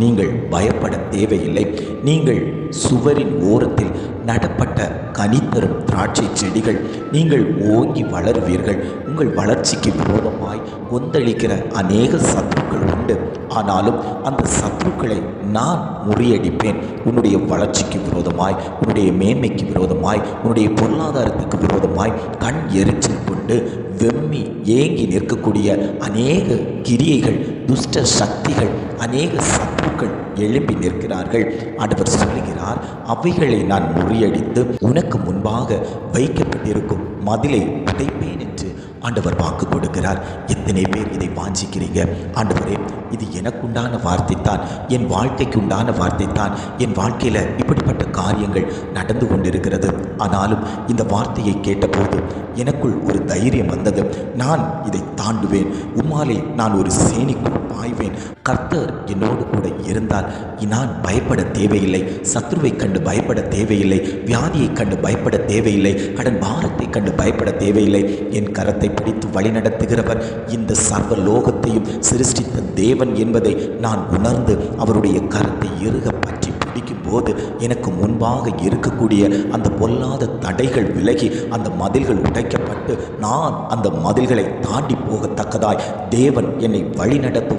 நீங்கள் பயப்பட தேவையில்லை. நீங்கள் சுவரின் ஓரத்தில் நடப்பட்ட கனித்தரும் திராட்சை செடிகள். நீங்கள் ஓங்கி வளருவீர்கள். உங்கள் வளர்ச்சிக்கு விரோதமாய் கொந்தளிக்கிற அநேக சத்துருக்கள் உண்டு. ஆனாலும் அந்த சத்துருக்களை நான் முறியடிப்பேன். உன்னுடைய வளர்ச்சிக்கு விரோதமாய், உன்னுடைய மேன்மைக்கு விரோதமாய், உன்னுடைய பொருளாதாரத்துக்கு விரோதமாய் கண் எரிச்சல் கொண்டு வெம்மி ஏங்கி நிற்கக்கூடிய அநேக கிரியைகள், துஷ்ட சக்திகள், அநேக சத்துருக்கள் எழும்பி நிற்கிறார்கள். ஆண்டவர் சொல்லுகிறார், அவைகளை நான் முறியடித்து உனக்கு முன்பாக வைக்கப்பட்டிருக்கும் மதிலை உடைப்பேன் என்று ஆண்டவர் வாக்கு கொடுக்கிறார். எத்தனை பேர் இதை வாஞ்சிக்கிறீங்க? ஆண்டவரே, இது எனக்குண்டான வார்த்தை தான், என் வாழ்க்கைக்கு உண்டான வார்த்தை தான். என் வாழ்க்கையில் இப்படிப்பட்ட காரியங்கள் நடந்து கொண்டிருக்கிறது. ஆனாலும் இந்த வார்த்தையை கேட்டபோது எனக்குள் ஒரு தைரியம் வந்தது. நான் இதை தாண்டுவேன். உம்மாலே நான் ஒரு சேனைக்குள் பாய்வேன். கர்த்தர் என்னோடு கூட இருந்தால் நான் பயப்பட தேவையில்லை. சத்ருவை கண்டு பயப்பட தேவையில்லை. வியாதியை கண்டு பயப்பட தேவையில்லை. கடன் பாரத்தை கண்டு பயப்பட தேவையில்லை. என் கரத்தை பிடித்து வழிநடத்துகிறவர் இந்த சர்வ லோகத்தையும் சிருஷ்டித்த தேவன் என்பதை நான் உணர்ந்து அவருடைய கரத்தை இறுக பற்றி பிடிக்கும் போது எனக்கு முன்பாக இருக்கக்கூடிய அந்த பொல்லாத தடைகள் விலகி அந்த மதில்கள் உடைக்கப்பட்டு நான் அந்த மதில்களை தாண்டி போகத்தக்கதாய் தேவன் என்னை வழிநடத்துவார்